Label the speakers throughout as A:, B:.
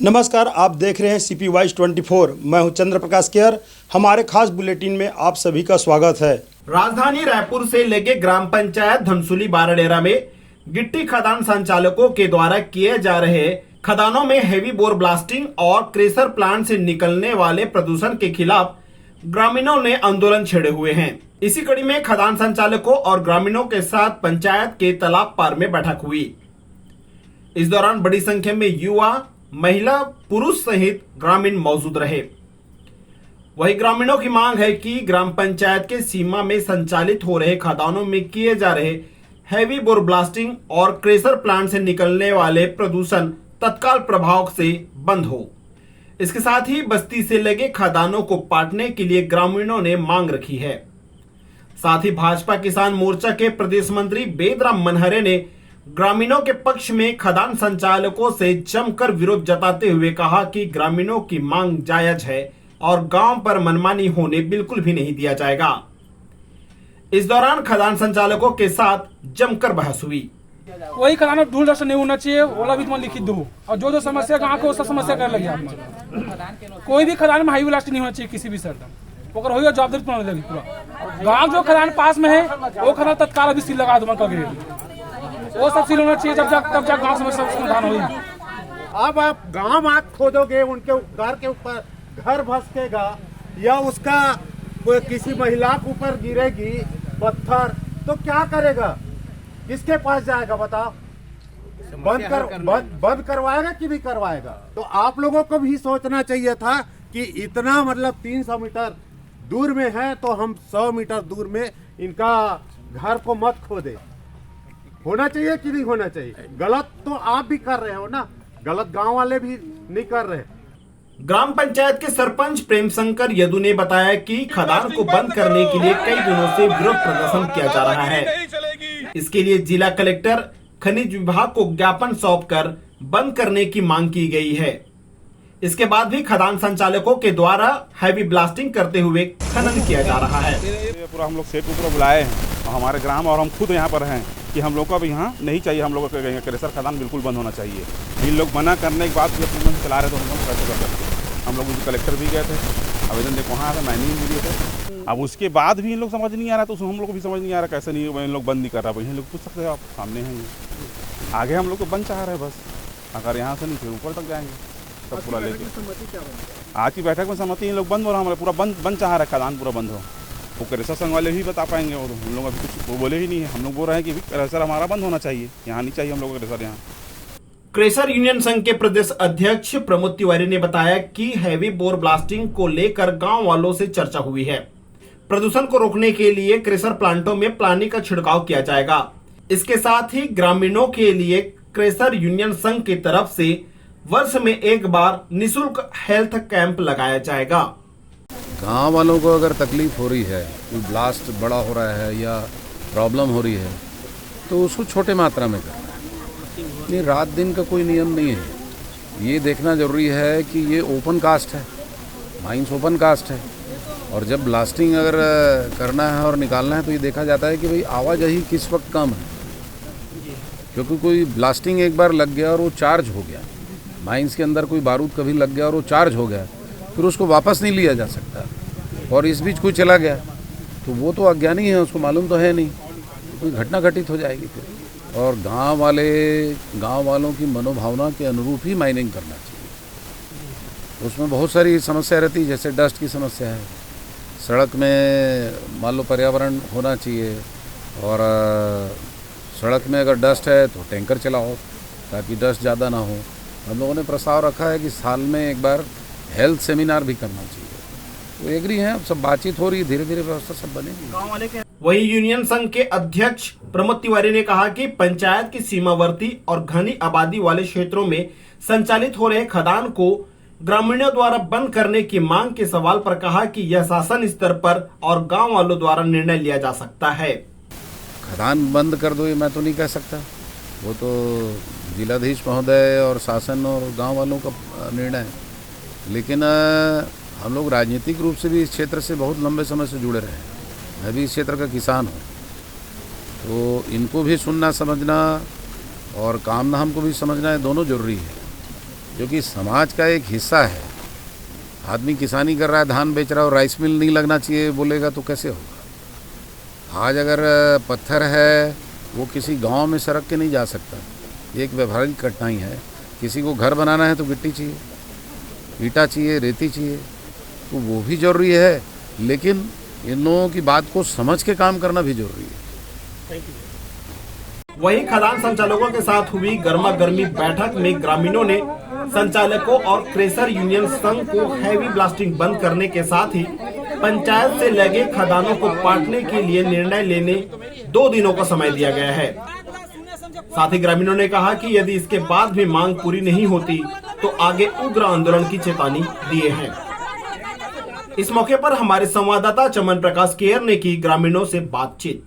A: नमस्कार, आप देख रहे हैं CP Wise 24। मैं हूं चंद्र प्रकाश केयर। हमारे खास बुलेटिन में आप सभी का स्वागत है।
B: राजधानी रायपुर से लेके ग्राम पंचायत धनसुली बाराडेरा में गिट्टी खदान संचालकों के द्वारा किए जा रहे खदानों में हेवी बोर ब्लास्टिंग और क्रेशर प्लांट से निकलने वाले प्रदूषण के खिलाफ ग्रामीणों ने आंदोलन छेड़े हुए हैं। इसी कड़ी में खदान संचालकों और ग्रामीणों के साथ पंचायत के तालाब पार में बैठक हुई। इस दौरान बड़ी संख्या में युवा, महिला, पुरुष सहित ग्रामीण मौजूद रहे। वही ग्रामीणों की मांग है कि ग्राम पंचायत के सीमा में संचालित हो रहे खदानों में किए जा रहे हैवी बोर ब्लास्टिंग और क्रेशर प्लांट से निकलने वाले प्रदूषण तत्काल प्रभाव से बंद हो। इसके साथ ही बस्ती से लगे खदानों को पाटने के लिए ग्रामीणों ने मांग रखी है। साथ ही भाजपा किसान मोर्चा के प्रदेश मंत्री बेदराम मनहरे ने ग्रामीणों के पक्ष में खदान संचालकों से जमकर विरोध जताते हुए कहा कि ग्रामीणों की मांग जायज है और गांव पर मनमानी होने बिल्कुल भी नहीं दिया जाएगा। इस दौरान खदान संचालकों के साथ जमकर बहस हुई।
C: वही खदान ढूल दर्शन नहीं होना चाहिए, ओला भी तुम लिखित दो और जो समस्या गाँव को समस्या कर लगे। कोई भी खदान में हाईवे ब्लास्ट नहीं होना चाहिए किसी भी शर्त में, होगा जवाबदारी तुम्हारी लगी। पूरा गाँव जो खदान पास में है वो खदान तत्काल अभी सील लगा दो, वो सब सील होना चाहिए। तब जाकर गाँव समस्या समाधान होगी।
D: अब आप गांव आग खोदोगे, उनके घर के ऊपर घर भसकेगा या उसका किसी महिला के ऊपर गिरेगी पत्थर, तो क्या करेगा? किसके पास जाएगा बताओ? बंद करवाएगा कि नहीं करवाएगा? तो आप लोगों को भी सोचना चाहिए था कि इतना मतलब 300 मीटर दूर में है तो हम 100 मीटर दूर में इनका घर को मत खोदे। होना चाहिए कि नहीं होना चाहिए? गलत तो आप भी कर रहे हो ना, गलत गांव वाले भी नहीं कर रहे।
B: ग्राम पंचायत के सरपंच प्रेम शंकर यदु ने बताया कि खदान को बंद करने के लिए कई दिनों से विरोध प्रदर्शन किया जा रहा है। इसके लिए जिला कलेक्टर खनिज विभाग को ज्ञापन सौंपकर बंद करने की मांग की गई है। इसके बाद भी खदान संचालकों के द्वारा हैवी ब्लास्टिंग करते हुए खनन किया जा रहा है।
E: पूरा हम लोग सेट ऊपर बुलाए हैं हमारे ग्राम, और हम खुद यहाँ पर हैं कि हम लोग को अब यहाँ नहीं चाहिए। हम लोगों को क्रेशर खदान बिल्कुल बंद होना चाहिए। इन लोग मना करने के बाद चला रहे तो हम लोग कैसे कर सकते? हम लोग कलेक्टर भी गए थे, आवेदन देखो वहाँ आए, माइनिंग भी दिए थे। अब उसके बाद भी इन लोग समझ नहीं आ रहा, तो हम लोग को भी समझ नहीं आ रहा कैसे नहीं इन लोग बंद नहीं कर रहा। वही लोग पूछ सकते हो, आप सामने हैं आगे। हम लोग तो बंद चाह रहे हैं बस, अगर यहाँ से नहीं फिर ऊपर तक जाएंगे सब पूरा लेके। आज की बैठक में सहमति इन लोग बंद हो रहा, हमारे पूरा बंद चाह रहा है, खदान पूरा बंद हो। वो क्रेशर संघ वाले भी बता पाएंगे, और हम लोग अभी कुछ वो बोले ही नहीं है। हम लोग बोल रहे हैं कि क्रेशर हमारा बंद होना चाहिए, यहाँ नहीं चाहिए हम लोग क्रेशर यहाँ।
B: क्रेशर यूनियन संघ के प्रदेश अध्यक्ष प्रमोद तिवारी ने बताया कि हैवी बोर ब्लास्टिंग को लेकर गांव वालों से चर्चा हुई है। प्रदूषण को रोकने के लिए क्रेशर प्लांटों में पानी का छिड़काव किया जाएगा। इसके साथ ही ग्रामीणों के लिए क्रेशर यूनियन संघ की तरफ से वर्ष में एक बार निःशुल्क हेल्थ कैंप लगाया जाएगा।
F: गांव वालों को अगर तकलीफ हो रही है, कोई ब्लास्ट बड़ा हो रहा है या प्रॉब्लम हो रही है, तो उसको छोटे मात्रा में करना है। ये रात दिन का कोई नियम नहीं है। ये देखना जरूरी है कि ये ओपन कास्ट है, माइंस ओपन कास्ट है, और जब ब्लास्टिंग अगर करना है और निकालना है तो ये देखा जाता है कि भाई आवाजाही किस वक्त कम है। क्योंकि कोई ब्लास्टिंग एक बार लग गया और वो चार्ज हो गया, माइंस के अंदर कोई बारूद कभी लग गया और वो चार्ज हो गया, फिर उसको वापस नहीं लिया जा सकता। और इस बीच कोई चला गया तो वो तो अज्ञानी है, उसको मालूम तो है नहीं, कोई घटना घटित हो जाएगी फिर। और गांव वालों की मनोभावना के अनुरूप ही माइनिंग करना चाहिए। उसमें बहुत सारी समस्या रहती है, जैसे डस्ट की समस्या है, सड़क में मान लो पर्यावरण होना चाहिए, और सड़क में अगर डस्ट है तो टैंकर चलाओ ताकि डस्ट ज़्यादा ना हो। हम लोगों ने प्रस्ताव रखा है कि साल में एक बार हेल्थ सेमिनार भी करना चाहिए। वो एग्री हैं, अब सब बातचीत हो रही है, धीरे धीरे व्यवस्था सब बनेगी।
B: वही यूनियन संघ के अध्यक्ष प्रमोद तिवारी ने कहा कि पंचायत की सीमावर्ती और घनी आबादी वाले क्षेत्रों में संचालित हो रहे खदान को ग्रामीणों द्वारा बंद करने की मांग के सवाल पर कहा कि यह शासन स्तर पर और गांव वालों द्वारा निर्णय लिया जा सकता है।
F: खदान बंद कर दो ये मैं तो नहीं कह सकता, वो तो जिलाधीश महोदय और शासन और गांव वालों का निर्णय है। लेकिन हम लोग राजनीतिक रूप से भी इस क्षेत्र से बहुत लंबे समय से जुड़े रहे हैं। मैं भी इस क्षेत्र का किसान हूँ, तो इनको भी सुनना समझना और काम नाम को भी समझना है, दोनों जरूरी है। क्योंकि समाज का एक हिस्सा है। आदमी किसानी कर रहा है, धान बेच रहा है और राइस मिल नहीं लगना चाहिए बोलेगा तो कैसे होगा। आज अगर पत्थर है वो किसी गांव में सड़क के नहीं जा सकता, ये एक व्यवहारिक कठिनाई है। किसी को घर बनाना है तो गिट्टी चाहिए, ईंटा चाहिए, रेती चाहिए, तो वो भी ज़रूरी है, लेकिन इन लोगों की बात को समझ के काम करना भी जरूरी है।
B: वहीं खदान संचालकों के साथ हुई गर्मा गर्मी बैठक में ग्रामीणों ने संचालकों और क्रेशर यूनियन संघ को हैवी ब्लास्टिंग बंद करने के साथ ही पंचायत से लगे खदानों को पाटने के लिए निर्णय लेने 2 दिनों का समय दिया गया है। साथ ही ग्रामीणों ने कहा कि यदि इसके बाद भी मांग पूरी नहीं होती तो आगे उग्र आंदोलन की चेतावनी दिए हैं। इस मौके पर हमारे संवाददाता चमन प्रकाश केयर ने की ग्रामीणों से बातचीत।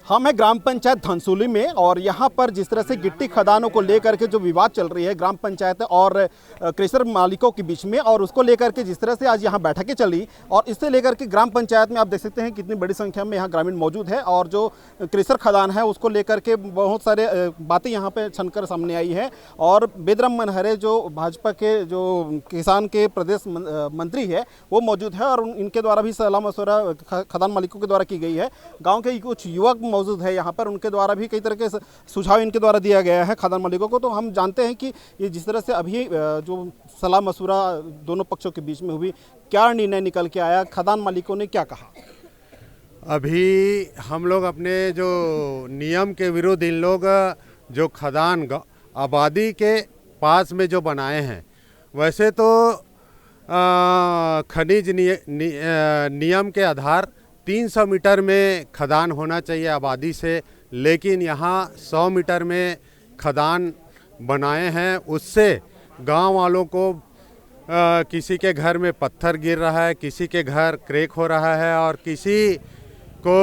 B: हम हैं ग्राम पंचायत धनसुली में और यहाँ पर जिस तरह से गिट्टी खदानों को लेकर के जो विवाद चल रही है ग्राम पंचायत और क्रेशर मालिकों के बीच में, और उसको लेकर के जिस तरह से आज यहाँ बैठकें चली और इससे लेकर के ग्राम पंचायत में आप देख सकते हैं कितनी बड़ी संख्या में यहाँ ग्रामीण मौजूद है और जो क्रेशर खदान है उसको लेकर के बहुत सारे बातें यहाँ पे छनकर सामने आई है। और बेदराम मनहरे जो भाजपा के जो किसान के प्रदेश मंत्री है वो मौजूद है और इनके द्वारा भी सलाह मशवरा खदान मालिकों के द्वारा की गई है। गाँव के कुछ युवक मौजूद है यहाँ पर, उनके द्वारा भी कई तरह के सुझाव इनके द्वारा दिया गया है खदान मालिकों को। तो हम जानते हैं कि ये जिस तरह से अभी जो सलाह मशवरा दोनों पक्षों के बीच में हुई, क्या निर्णय निकल के आया, खदान मालिकों ने क्या कहा?
D: अभी हम लोग अपने जो नियम के विरुद्ध इन लोग जो खदान आबादी के पास में जो बनाए हैं, वैसे तो खनिज नियम के आधार 300 मीटर में खदान होना चाहिए आबादी से, लेकिन यहाँ 100 मीटर में खदान बनाए हैं। उससे गांव वालों को किसी के घर में पत्थर गिर रहा है, किसी के घर क्रैक हो रहा है और किसी को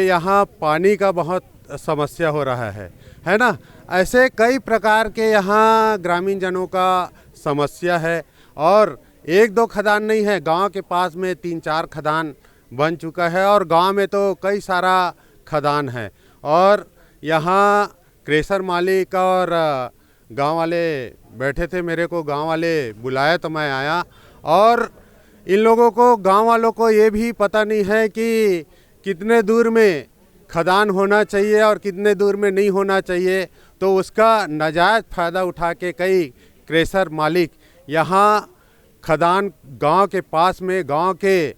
D: यहाँ पानी का बहुत समस्या हो रहा है ना। ऐसे कई प्रकार के यहाँ ग्रामीण जनों का समस्या है और 1-2 खदान नहीं है, गांव के पास में 3-4 खदान बन चुका है और गांव में तो कई सारा खदान है। और यहाँ क्रेशर मालिक और गांव वाले बैठे थे, मेरे को गांव वाले बुलाया तो मैं आया। और इन लोगों को, गांव वालों को ये भी पता नहीं है कि कितने दूर में खदान होना चाहिए और कितने दूर में नहीं होना चाहिए, तो उसका नाजायज़ फ़ायदा उठा के कई क्रेशर मालिक यहाँ खदान गांव के पास में, गांव के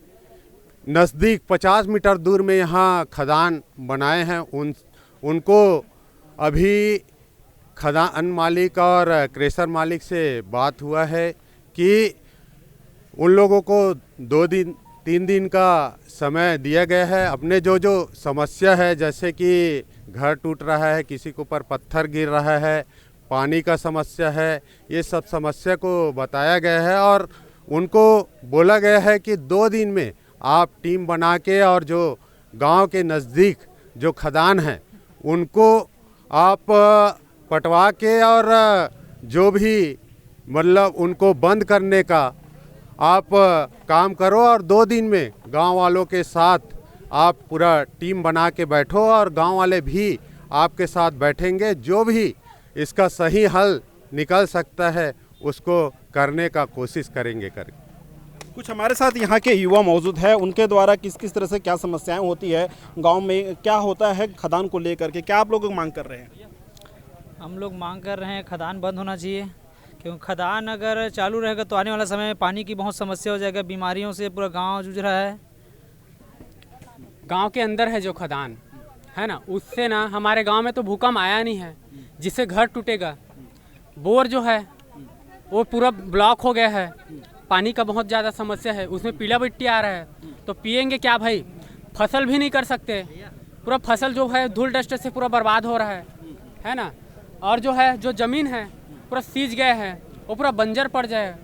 D: नज़दीक 50 मीटर दूर में यहाँ खदान बनाए हैं। उनको अभी खदान मालिक और क्रेशर मालिक से बात हुआ है कि उन लोगों को 2-3 दिन का समय दिया गया है। अपने जो समस्या है, जैसे कि घर टूट रहा है, किसी के ऊपर पत्थर गिर रहा है, पानी का समस्या है, ये सब समस्या को बताया गया है और उनको बोला गया है कि 2 दिन में आप टीम बना के और जो गांव के नज़दीक जो खदान हैं उनको आप पटवा के और जो भी मतलब उनको बंद करने का आप काम करो और 2 दिन में गांव वालों के साथ आप पूरा टीम बना के बैठो और गांव वाले भी आपके साथ बैठेंगे। जो भी इसका सही हल निकल सकता है उसको करने का कोशिश करेंगे।
A: कुछ हमारे साथ यहाँ के युवा मौजूद है, उनके द्वारा किस किस तरह से क्या समस्याएं होती है, गांव में क्या होता है खदान को लेकर के, क्या आप लोग मांग कर रहे हैं?
G: हम लोग मांग कर रहे हैं खदान बंद होना चाहिए, क्योंकि खदान अगर चालू रहेगा तो आने वाला समय में पानी की बहुत समस्या हो जाएगा, बीमारियों से पूरा गांव जूझ रहा है।
H: गांव के अंदर है जो खदान है ना, उससे ना हमारे गांव में तो भूकंप आया नहीं है जिससे घर टूटेगा। बोर जो है वो पूरा ब्लॉक हो गया है, पानी का बहुत ज़्यादा समस्या है, उसमें पीला मिट्टी आ रहा है, तो पिएंगे क्या भाई? फसल भी नहीं कर सकते, पूरा फसल जो है धूल डस्ट से पूरा बर्बाद हो रहा है ना। और जो है जो ज़मीन है पूरा सींच गए हैं, वो पूरा बंजर पड़ जाए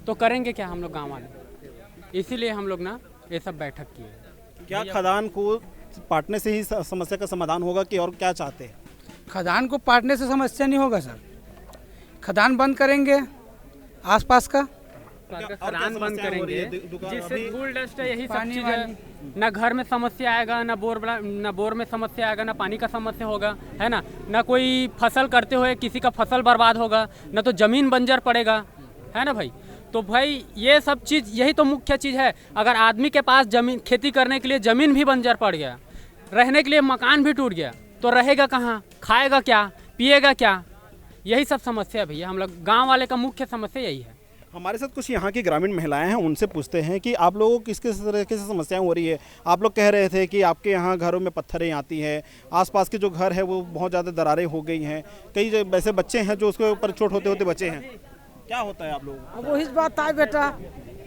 H: तो करेंगे क्या हम लोग गाँव वाले? इसीलिए हम लोग ना ये सब बैठक किए।
A: क्या खदान को पाटने से ही समस्या का समाधान होगा कि और क्या चाहते हैं?
C: खदान को पाटने से समस्या नहीं होगा सर, खदान बंद करेंगे आसपास का,
H: खदान बंद करेंगे जिससे धूल डस्ट यही सब चीज़ है, ना घर में समस्या आएगा, ना बोर में समस्या आएगा, ना पानी का समस्या होगा, है ना कोई फसल करते हुए किसी का फसल बर्बाद होगा, ना तो ज़मीन बंजर पड़ेगा, है ना भाई। तो भाई ये सब चीज़, यही तो मुख्य चीज़ है। अगर आदमी के पास ज़मीन, खेती करने के लिए ज़मीन भी बंजर पड़ गया, रहने के लिए मकान भी टूट गया, तो रहेगा कहाँ, खाएगा क्या, पिएगा क्या, यही सब समस्या है भैया। हम लोग गाँव वाले का मुख्य समस्या यही है।
A: हमारे साथ कुछ यहाँ की ग्रामीण महिलाएं हैं, उनसे पूछते हैं कि आप लोगों को किस किस तरीके से समस्याएं हो रही है। आप लोग कह रहे थे कि आपके यहाँ घरों में पत्थरें आती हैं, आसपास के जो घर है वो बहुत ज़्यादा दरारें हो गई हैं, कई वैसे बच्चे हैं जो उसके ऊपर चोट होते होते बचे हैं। क्या होता है आप लोगों को?
I: अब वही बात है बेटा,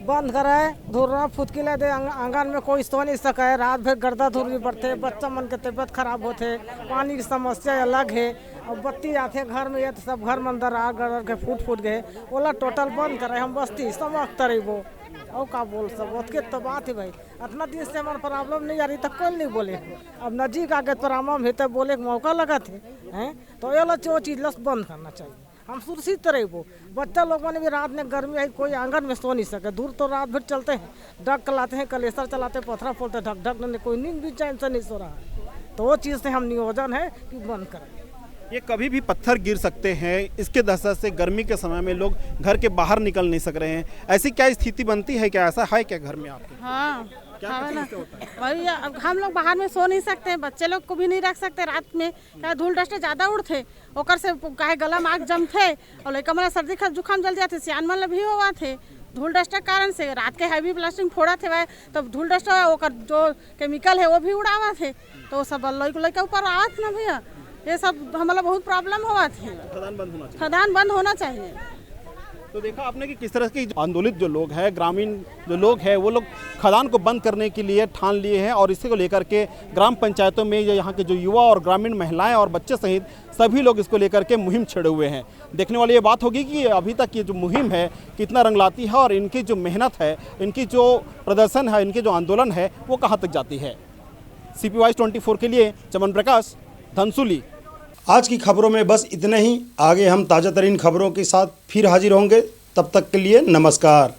I: बंद करे धुरना फुदकी ले दे, आंगन में कोई सो नहीं सके, रात भर गर्दा धुरी बढ़ते, बच्चा मन के तबियत खराब होते, पानी की समस्या अलग है। अब बत्ती आते घर में, ये तो सब घर में अंदर आ गड़ के फूट गए, ओला टोटल बंद करे, हम बस्ती समझ करे वो और का बोल सब उसके तो बात है भाई। इतना दिन से हमारे प्रॉब्लम नहीं आ रही तो कौन नहीं बोले। अब नजीक आगे प्रॉब्लम है तो बोले मौका लगा थे हैं, तो ये वो चीज़ लस बंद करना चाहिए। हम सुरक्षित रहे वो बच्चा लोगों ने भी, रात में गर्मी है कोई आंगन में सो नहीं सके, दूर तो रात भर चलते हैं, डग चलाते हैं, कलेसर चलाते, पथरा फोलते, ढक ढक नहीं, कोई नींद भी चैन से नहीं सो रहा है। तो वो चीज़ से हम नियोजन है कि बंद करें।
A: ये कभी भी पत्थर गिर सकते हैं, इसके दहशत से गर्मी के समय में लोग घर के बाहर निकल नहीं सक रहे हैं। ऐसी क्या स्थिति बनती है, क्या ऐसा है क्या घर में आपके?
J: हाँ
A: क्या होता है?
J: वही, अब हम लोग बाहर में सो नहीं सकते, बच्चे लोग को भी नहीं रख सकते रात में, क्या धूल डस्ट ज़्यादा उड़ते, ओकर से काहे गला में आग जमते और लड़का मेरा सर्दी जुकाम जल जाते, सियान मन भी हुआ थे धूल डस्ट के कारण से। रात के हैवी ब्लास्टिंग फोड़ा थे तब धूल डस्ट ओकर जो केमिकल है वो भी उड़ावा थे, तो सब लड़का ऊपर आवा थे ना भैया, ये सब हमारा बहुत प्रॉब्लम हुआ थे। खदान बंद होना चाहिए।
A: तो देखा आपने कि किस तरह के आंदोलित जो लोग हैं, ग्रामीण जो लोग हैं, वो लोग खदान को बंद करने के लिए ठान लिए हैं और इसी को लेकर के ग्राम पंचायतों में यहाँ के जो युवा और ग्रामीण महिलाएं और बच्चे सहित सभी लोग इसको लेकर के मुहिम छेड़े हुए हैं। देखने वाली ये बात होगी कि अभी तक ये जो मुहिम है कितना रंग लाती है और इनकी जो मेहनत है, इनकी जो प्रदर्शन है, इनकी जो आंदोलन है वो कहाँ तक जाती है। CPY 24 के लिए चमन प्रकाश, धनसुली।
K: आज की खबरों में बस इतना ही। आगे हम ताज़ा तरीन खबरों के साथ फिर हाजिर होंगे। तब तक के लिए नमस्कार।